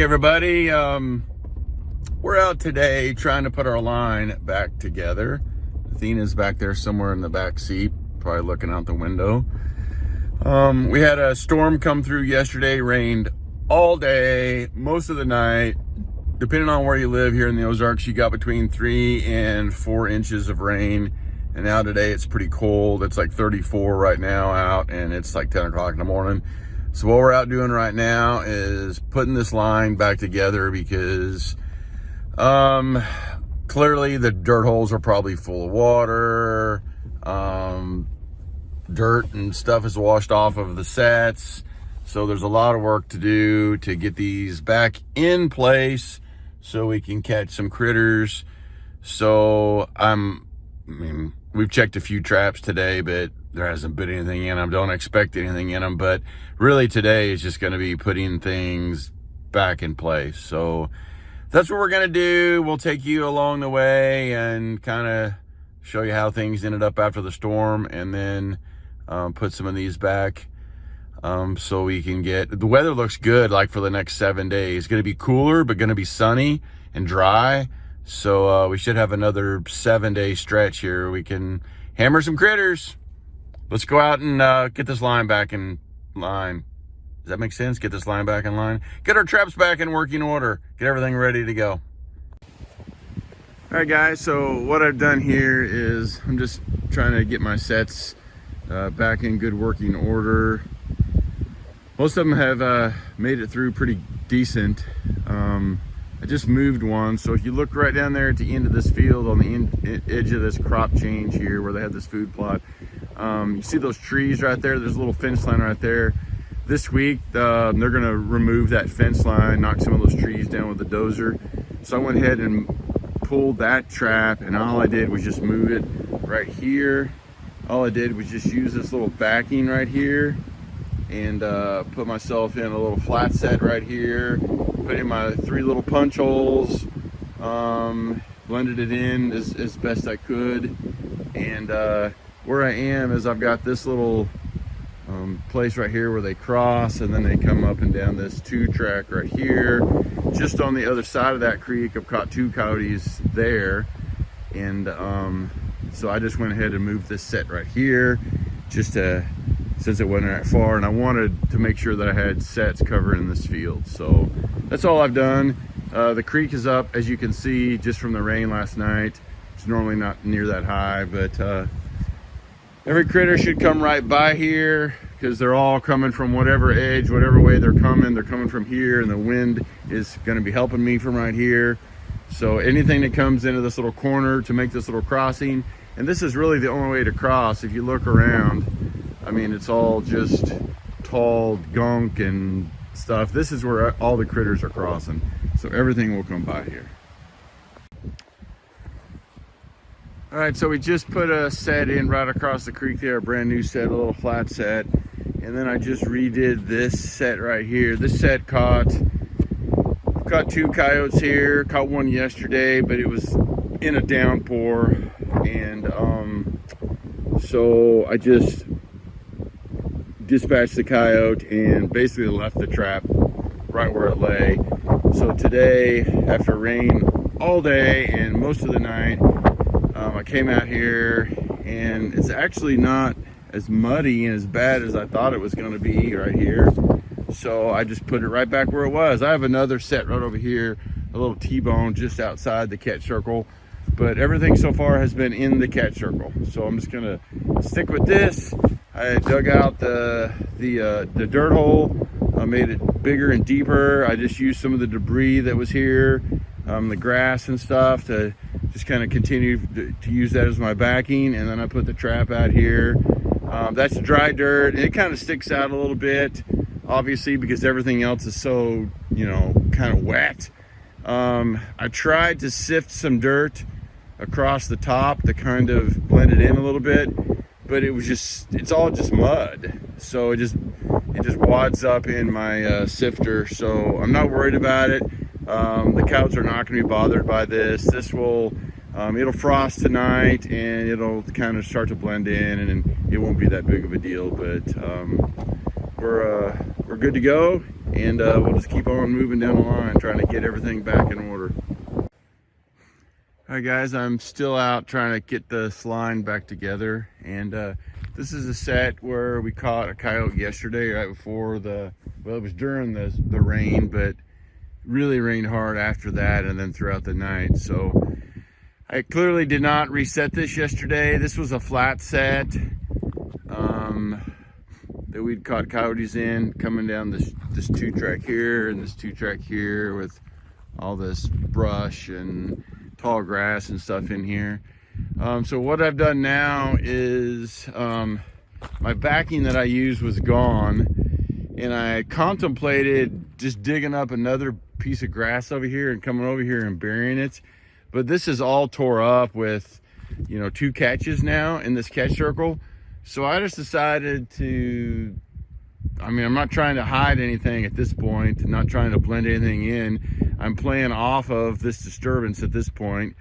everybody, we're out today trying to put our line back together. Athena's back there somewhere in the back seat, probably looking out the window. We had a storm come through yesterday, rained all day, most of the night. Depending on where you live here in the Ozarks, you got between 3 and 4 inches of rain. And now today it's pretty cold. It's like 34 right now out, and it's like 10 o'clock in the morning. So what we're out doing right now is putting this line back together because clearly the dirt holes are probably full of water. Dirt and stuff is washed off of the sets. So there's a lot of work to do to get these back in place so we can catch some critters. So we've checked a few traps today, but there hasn't been anything in them. Don't expect anything in them, but really today is just going to be putting things back in place. So that's what we're going to do. We'll take you along the way and kind of show you how things ended up after the storm, and then put some of these back so we can get, the weather looks good like for the next 7 days. It's going to be cooler, but going to be sunny and dry. So we should have another 7-day stretch here. We can hammer some critters. Let's go out and get this line back in line. Does that make sense? Get this line back in line. Get our traps back in working order. Get everything ready to go. All right, guys. So what I've done here is I'm just trying to get my sets back in good working order. Most of them have made it through pretty decent. I just moved one, so if you look right down there at the end of this field on the edge of this crop change here where they have this food plot, you see those trees right there? There's a little fence line right there. This week they're going to remove that fence line, knock some of those trees down with the dozer. So I went ahead and pulled that trap, and all I did was just move it right here. All I did was just use this little backing right here and put myself in a little flat set right here, put in my 3 little punch holes, blended it in as best I could. And where I am is I've got this little place right here where they cross, and then they come up and down this 2-track right here. Just on the other side of that creek, I've caught 2 coyotes there. And so I just went ahead and moved this set right here just to, since it wasn't that far, and I wanted to make sure that I had sets covering this field. So that's all I've done. The creek is up, as you can see, just from the rain last night. It's normally not near that high, but every critter should come right by here because they're all coming from whatever edge, whatever way they're coming from here, and the wind is going to be helping me from right here. So anything that comes into this little corner to make this little crossing, and this is really the only way to cross. If you look around, I mean, it's all just tall gunk and stuff. This is where all the critters are crossing. So everything will come by here. All right, so we just put a set in right across the creek there, a brand new set, a little flat set. And then I just redid this set right here. This set caught 2 coyotes here, caught 1 yesterday, but it was in a downpour. And so I just dispatched the coyote and basically left the trap right where it lay. So today, after rain all day and most of the night, I came out here, and it's actually not as muddy and as bad as I thought it was going to be right here. So I just put it right back where it was. I have another set right over here, a little T-bone just outside the catch circle, but everything so far has been in the catch circle. So I'm just gonna stick with this. I dug out the dirt hole. I made it bigger and deeper. I just used some of the debris that was here, the grass and stuff, to just kind of continue to use that as my backing. And then I put the trap out here. That's dry dirt. It kind of sticks out a little bit, obviously, because everything else is so, kind of wet. I tried to sift some dirt across the top to kind of blend it in a little bit, but it's all just mud. So it just wads up in my sifter. So I'm not worried about it. The cows are not going to be bothered by this. This will, it'll frost tonight, and it'll kind of start to blend in, and it won't be that big of a deal. But we're good to go, and we'll just keep on moving down the line, trying to get everything back in order. All right, guys, I'm still out trying to get this line back together, and this is a set where we caught a coyote yesterday, right before well, it was during the rain, but really rained hard after that and then throughout the night. So I clearly did not reset this yesterday. This was a flat set that we'd caught coyotes in, coming down this 2-track here and this 2-track here with all this brush and tall grass and stuff in here. So what I've done now is my backing that I used was gone, and I contemplated just digging up another piece of grass over here and coming over here and burying it, but this is all tore up with, you know, 2 catches now in this catch circle. So I just decided to, I mean, I'm not trying to hide anything at this point, not trying to blend anything in. I'm playing off of this disturbance at this point.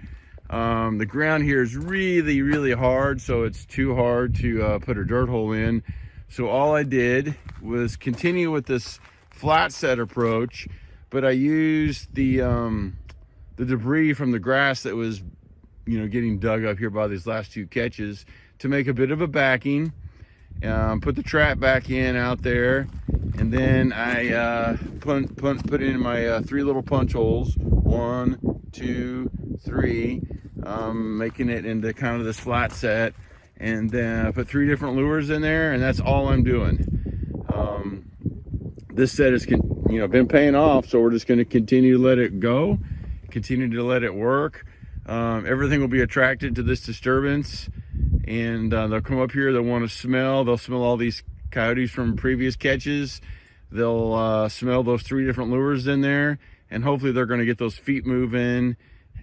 The ground here is really, really hard, so it's too hard to put a dirt hole in. So all I did was continue with this flat set approach, but I used the debris from the grass that was, you know, getting dug up here by these last 2 catches to make a bit of a backing. Put the trap back in out there, and then I put in my 3 little punch holes, 1, 2, 3, making it into kind of this flat set, and then I put 3 different lures in there, and that's all I'm doing. This set has, you know, been paying off, so we're just going to continue to let it go, continue to let it work. Everything will be attracted to this disturbance, and they'll come up here, they'll want to smell, they'll smell all these coyotes from previous catches, they'll smell those 3 different lures in there, and hopefully they're going to get those feet moving,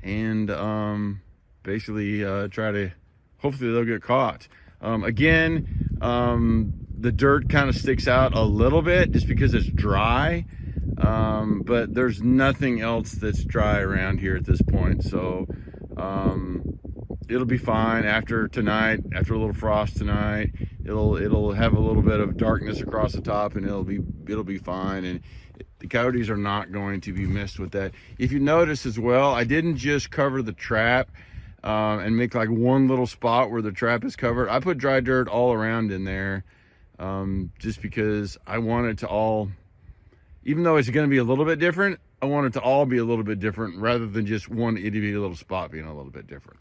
and basically try to, hopefully they'll get caught. Again, the dirt kind of sticks out a little bit just because it's dry, but there's nothing else that's dry around here at this point. So it'll be fine after tonight, after a little frost tonight. It'll have a little bit of darkness across the top, and it'll be fine. And the coyotes are not going to be missed with that. If you notice as well, I didn't just cover the trap and make like one little spot where the trap is covered. I put dry dirt all around in there, just because I want it to all, even though it's going to be a little bit different, I want it to all be a little bit different rather than just one itty bitty little spot being a little bit different.